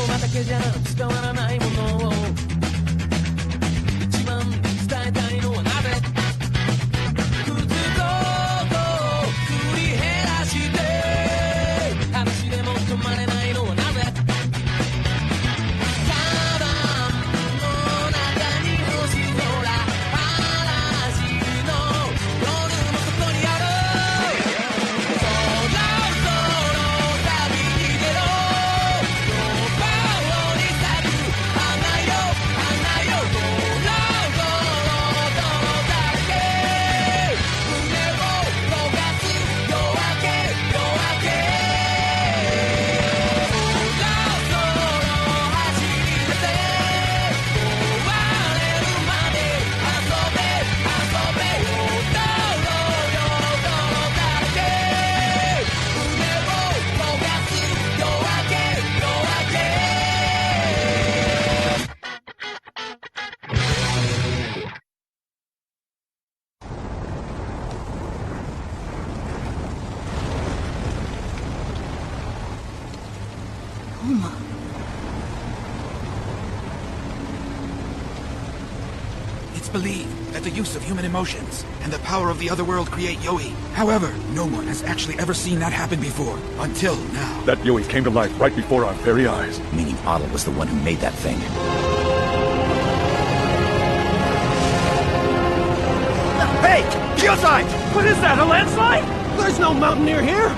葉だけじゃ伝わらないものを一番伝えたいのはなぜ靴と繰り減らして話でも止まれないのはなぜカバンの中に星空嵐の夜もそこにあるそろそろ旅に出ろIt's believed that the use of human emotions and the power of the other world create Yoi. However, no one has actually ever seen that happen before, until now. That Yoi came to life right before our very eyes. Meaning Otto was the one who made that thing. Hey! Kyosai! What is that, a landslide? There's no mountain near here!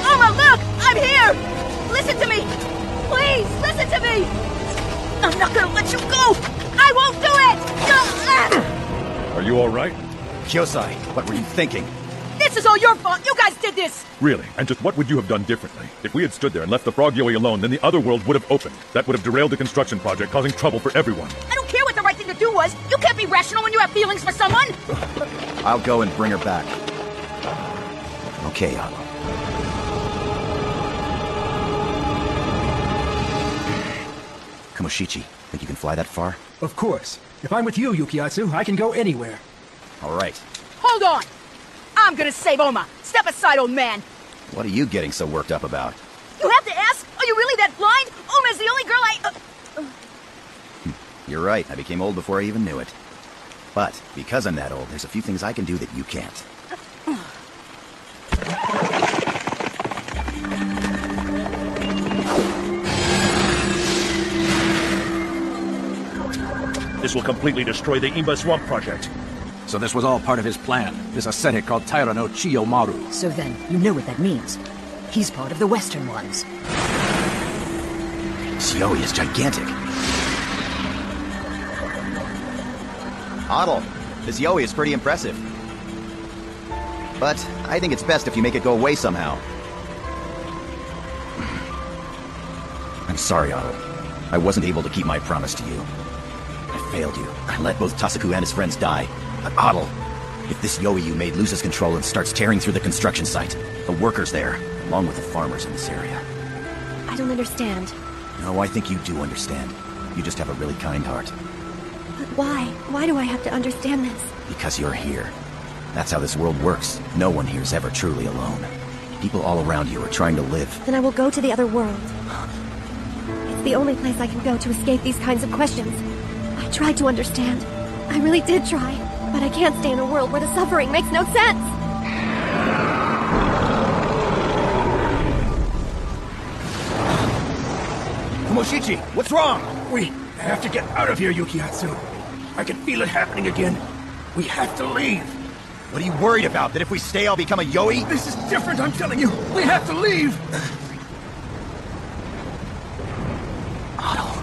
Oma, look! I'm here! Listen to me! Please, listen to me! I'm not gonna let you go! I won't do it! Are you all right? Kyosai, what were you thinking? This is all your fault! You guys did this! Really? And just what would you have done differently? If we had stood there and left the frog Yoi alone, then the other world would have opened. That would have derailed the construction project, causing trouble for everyone. I don't care what the right thing to do was! You can't be rational when you have feelings for someone! I'll go and bring her back. Okay, Otto. Kamoshichi, think you can fly that far? Of course. If I'm with you, Yukiatsu, I can go anywhere. All right. Hold on! I'm gonna save Oma! Step aside, old man! What are you getting so worked up about? You have to ask? Are you really that blind? Oma's the only girl You're right, I became old before I even knew it. But, because I'm that old, there's a few things I can do that you can't. This will completely destroy the Imba Swamp project. So this was all part of his plan, this ascetic called Taira no Chiyomaru. So then, you know what that means. He's part of the Western ones. This Yoi is gigantic. Otto, this Yoi is pretty impressive. But I think it's best if you make it go away somehow. I'm sorry, Otto. I wasn't able to keep my promise to you. I failed you. I let both Tasaku and his friends die. But Otto, if this Yoi you made loses control and starts tearing through the construction site, the workers there, along with the farmers in this area. I don't understand. No, I think you do understand. You just have a really kind heart. But why? Why do I have to understand this? Because you're here. That's how this world works. No one here's ever truly alone. People all around you are trying to live. Then I will go to the other world. It's the only place I can go to escape these kinds of questions. I tried to understand. I really did try. But I can't stay in a world where the suffering makes no sense. Kamoshichi, what's wrong? We have to get out of here, Yukiatsu. I can feel it happening again. We have to leave. What are you worried about? That if we stay, I'll become a Yoi? This is different, I'm telling you. We have to leave. Otto.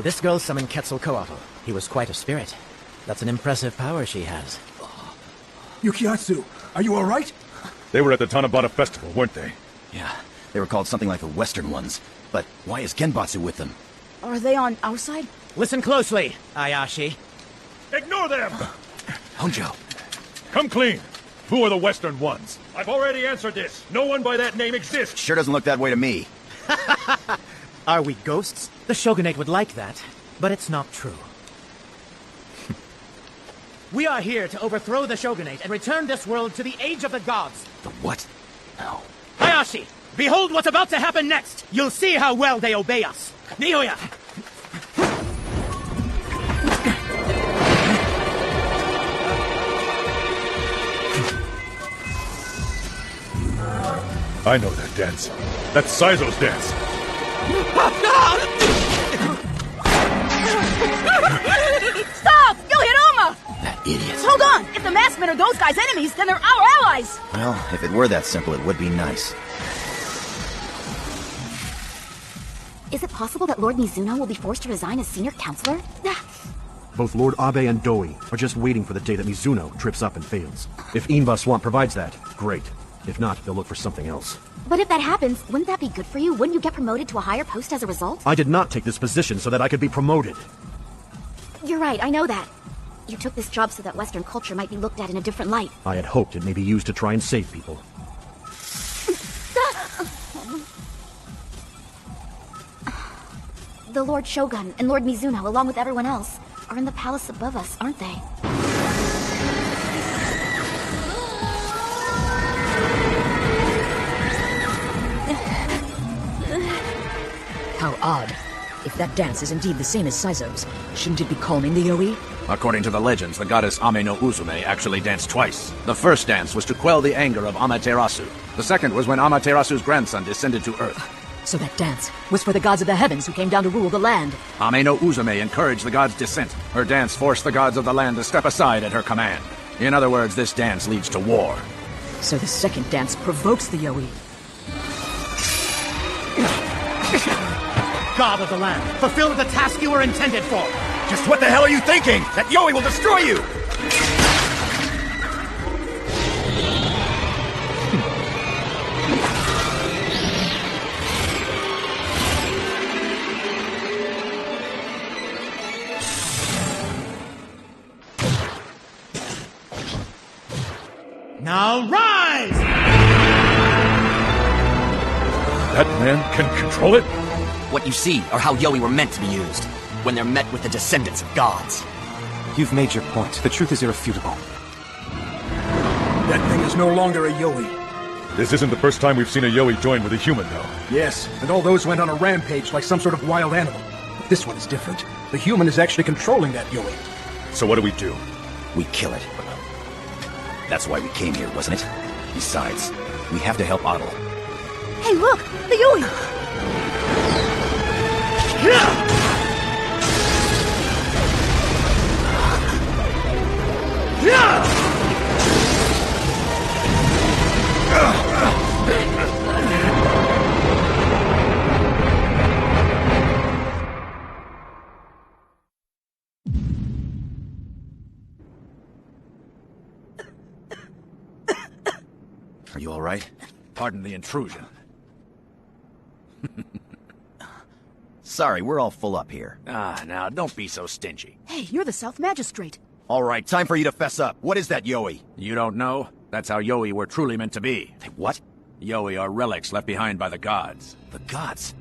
So this girl summoned Quetzalcoatl. He was quite a spirit. That's an impressive power she has. Yukiatsu, are you alright? They were at the Tanabata festival, weren't they? Yeah, they were called something like the Western ones. But why is Genbatsu with them? Are they on our side? Listen closely, Ayashi. Ignore them! Honjo. Come clean! Who are the Western ones? I've already answered this. No one by that name exists. Sure doesn't look that way to me. Are we ghosts? The Shogunate would like that, but it's not true. We are here to overthrow the Shogunate and return this world to the Age of the Gods. The what? No. Ayashi, behold what's about to happen next. You'll see how well they obey us. Nihoya! I know that dance. That's Saizo's dance. Stop! You hit Uma! That idiot. Hold on! If the masked men are those guys' enemies, then they're our allies! Well, if it were that simple, it would be nice. Is it possible that Lord Mizuno will be forced to resign as senior counselor? Both Lord Abe and Doi are just waiting for the day that Mizuno trips up and fails. If Inva Swamp provides that, great. If not, they'll look for something else. But if that happens, wouldn't that be good for you? Wouldn't you get promoted to a higher post as a result? I did not take this position so that I could be promoted. You're right, I know that. You took this job so that Western culture might be looked at in a different light. I had hoped it may be used to try and save people. The Lord Shogun and Lord Mizuno, along with everyone else, are in the palace above us, aren't they? How odd. If that dance is indeed the same as Saizo's, shouldn't it be calming the Yoi? According to the legends, the goddess Ame no Uzume actually danced twice. The first dance was to quell the anger of Amaterasu. The second was when Amaterasu's grandson descended to Earth. So that dance was for the gods of the heavens who came down to rule the land. Ame no Uzume encouraged the gods' descent. Her dance forced the gods of the land to step aside at her command. In other words, this dance leads to war. So the second dance provokes the Yoi. God of the land, fulfill the task you were intended for! Just what the hell are you thinking? That Yoi will destroy you! Now rise! That man can control it? What you see are how Yoi were meant to be used, when they're met with the descendants of gods. You've made your point. The truth is irrefutable. That thing is no longer a Yoi. This isn't the first time we've seen a Yoi join with a human, though. Yes, and all those went on a rampage like some sort of wild animal. But this one is different. The human is actually controlling that Yoi. So what do we do? We kill it. That's why we came here, wasn't it? Besides, we have to help Otto. Hey, look! The Yoi! Are you all right? Pardon the intrusion. Sorry, we're all full up here. Now, don't be so stingy. Hey, you're the South Magistrate. All right, time for you to fess up. What is that Yoi? You don't know? That's how Yoi were truly meant to be. What? Yoi are relics left behind by the gods. The gods?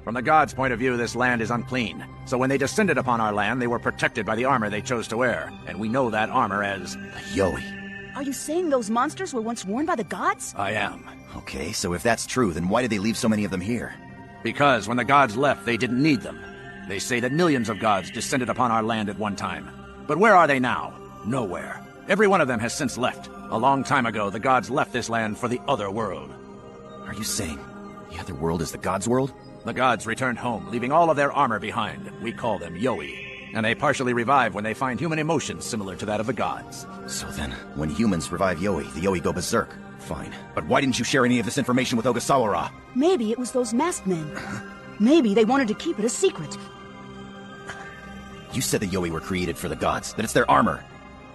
From the gods' point of view, this land is unclean. So when they descended upon our land, they were protected by the armor they chose to wear. And we know that armor as... the Yoi. Are you saying those monsters were once worn by the gods? I am. Okay, so if that's true, then why did they leave so many of them here? Because when the gods left, they didn't need them. They say that millions of gods descended upon our land at one time. But where are they now? Nowhere. Every one of them has since left. A long time ago, the gods left this land for the other world. Are you saying the other world is the gods' world? The gods returned home, leaving all of their armor behind. We call them Yoi. And they partially revive when they find human emotions similar to that of the gods. So then, when humans revive Yoi, the Yoi go berserk. Fine. But why didn't you share any of this information with Ogasawara? Maybe it was those masked men. Maybe they wanted to keep it a secret. You said the Yoi were created for the gods, that it's their armor.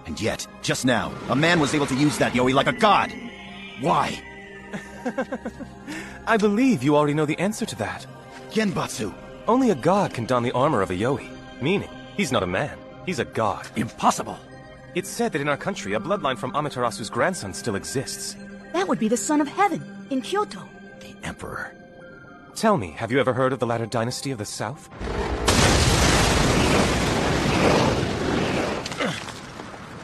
And yet, just now, a man was able to use that Yoi like a god. Why? I believe you already know the answer to that. Genbatsu. Only a god can don the armor of a Yoi. Meaning, he's not a man. He's a god. Impossible. It's said that in our country, a bloodline from Amaterasu's grandson still exists. That would be the son of heaven, in Kyoto. The Emperor. Tell me, have you ever heard of the latter dynasty of the South?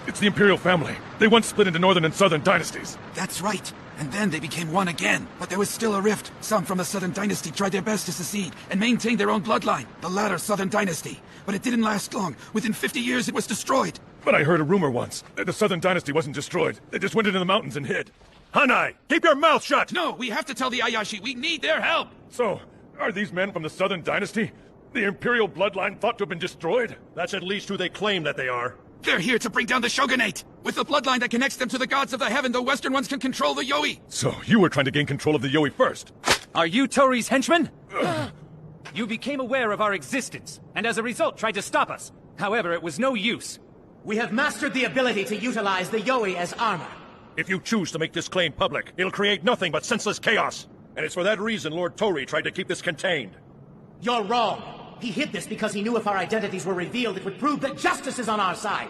It's the Imperial family. They once split into northern and southern dynasties. That's right. And then they became one again. But there was still a rift. Some from the Southern Dynasty tried their best to secede and maintain their own bloodline, the latter Southern Dynasty. But it didn't last long. Within 50 years, it was destroyed. But I heard a rumor once that the Southern Dynasty wasn't destroyed. They just went into the mountains and hid. Hanai, keep your mouth shut! No, we have to tell the Ayashi. We need their help. So, are these men from the Southern Dynasty? The Imperial bloodline thought to have been destroyed? That's at least who they claim that they are. They're here to bring down the shogunate. With the bloodline that connects them to the gods of the heaven, the Western ones can control the Yoi. So, you were trying to gain control of the Yoi first? Are you Tori's henchmen? You became aware of our existence, and as a result tried to stop us. However, it was no use. We have mastered the ability to utilize the Yoi as armor. If you choose to make this claim public, it'll create nothing but senseless chaos. And it's for that reason Lord Tori tried to keep this contained. You're wrong. He hid this because he knew if our identities were revealed, it would prove that justice is on our side.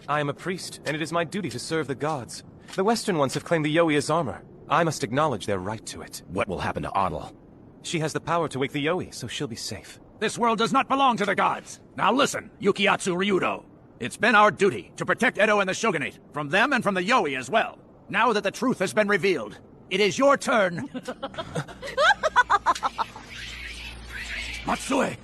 I am a priest, and it is my duty to serve the gods. The Western ones have claimed the Yoi as armor. I must acknowledge their right to it. What will happen to Adel? She has the power to wake the Yoi, so she'll be safe. This world does not belong to the gods. Now listen, Yukiatsu Ryudo. It's been our duty to protect Edo and the shogunate, from them and from the Yoi as well. Now that the truth has been revealed, it is your turn. Matsue!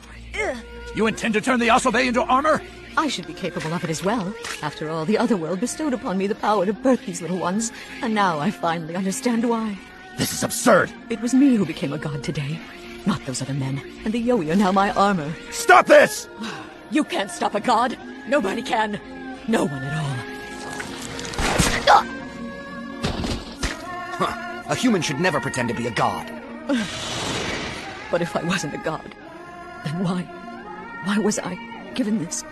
You intend to turn the Asobe into armor? I should be capable of it as well. After all, the other world bestowed upon me the power to birth these little ones, and now I finally understand why. This is absurd! It was me who became a god today, not those other men. And the Yoi are now my armor. Stop this! You can't stop a god. Nobody can. No one at all. Huh. A human should never pretend to be a god. But if I wasn't a god, then why? Why was I given this?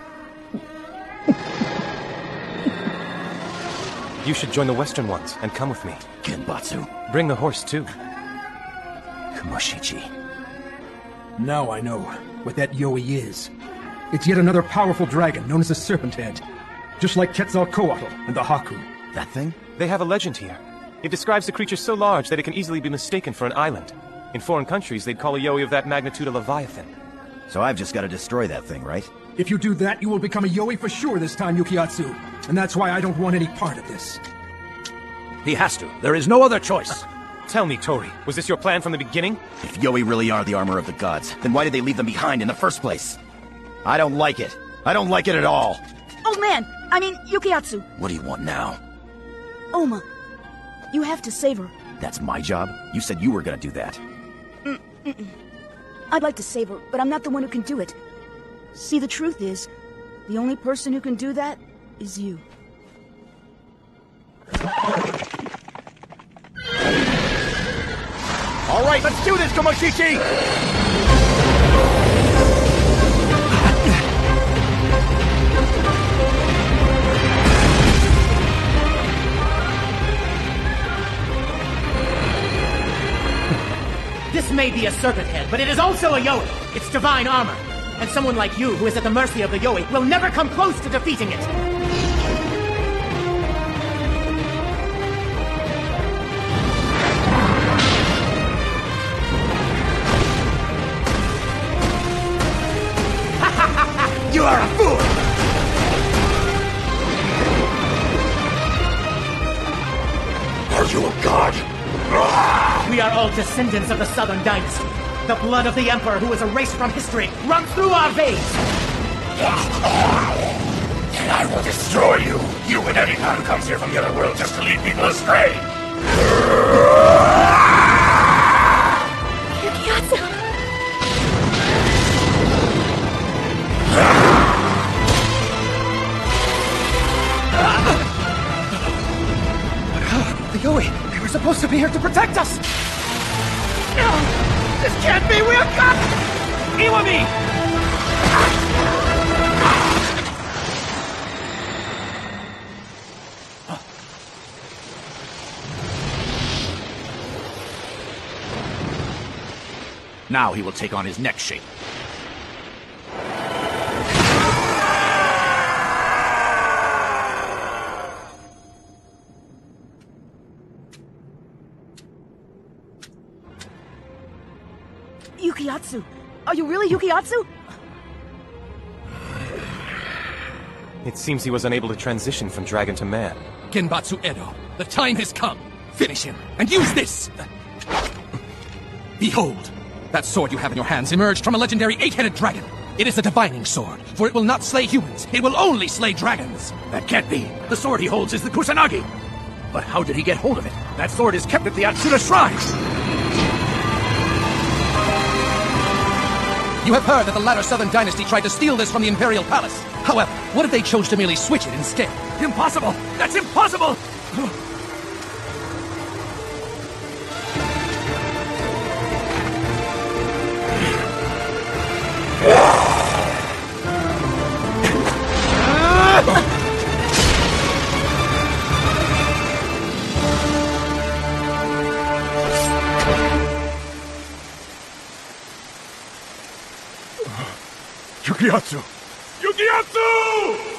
You should join the Western ones and come with me. Genbatsu. Bring the horse, too. Kumoshichi. Now I know what that Yoi is. It's yet another powerful dragon known as the Serpent Head. Just like Quetzalcoatl and the Haku. That thing? They have a legend here. It describes the creature so large that it can easily be mistaken for an island. In foreign countries, they'd call a Yoi of that magnitude a Leviathan. So I've just got to destroy that thing, right? If you do that, you will become a Yoi for sure this time, Yukiatsu. And that's why I don't want any part of this. He has to. There is no other choice. Tell me, Tori, was this your plan from the beginning? If Yoi really are the armor of the gods, then why did they leave them behind in the first place? I don't like it. I don't like it at all. Oh man, I mean, Yukiatsu. What do you want now? Oma, you have to save her. That's my job? You said you were gonna do that. I'd like to save her, but I'm not the one who can do it. See, the truth is, the only person who can do that is you. All right, let's do this, Kumoshichi! This may be a serpent head, but it is also a Yoi. It's divine armor. And someone like you, who is at the mercy of the Yoi, will never come close to defeating it. You are a fool! Are you a god? We are all descendants of the Southern Dynasty. The blood of the Emperor, who is erased from history, runs through our veins. And I will destroy you. You and anyone who comes here from the other world just to lead people astray. Yukiatsu! The Yoi, they were supposed to be here to protect us. No, this can't be. We are caught. Iwami! Now he will take on his next shape. Yukiatsu! Are you really Yukiatsu? It seems he was unable to transition from dragon to man. Genbatsu Edo, the time has come. Finish him, and use this! Behold, that sword you have in your hands emerged from a legendary 8-headed dragon. It is a divining sword, for it will not slay humans. It will only slay dragons. That can't be. The sword he holds is the Kusanagi. But how did he get hold of it? That sword is kept at the Atsuda Shrine. You have heard that the latter Southern Dynasty tried to steal this from the Imperial Palace. However, what if they chose to merely switch it instead? Impossible! That's impossible! Yukiatsu! Yukiatsu!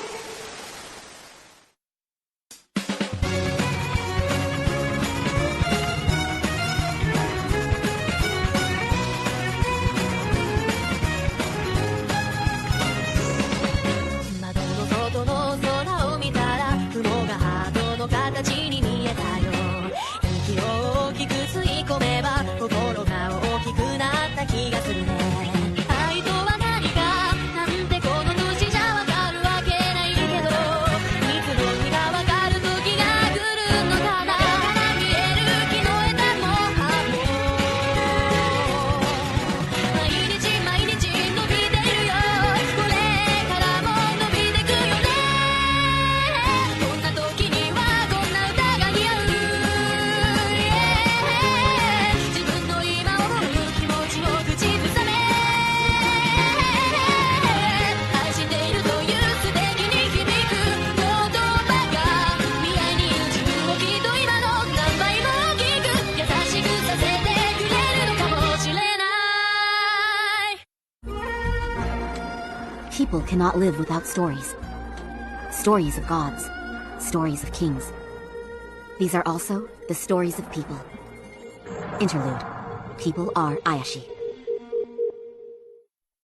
People cannot live without stories. Stories of gods. Stories of kings. These are also the stories of people. Interlude. People are Ayashi.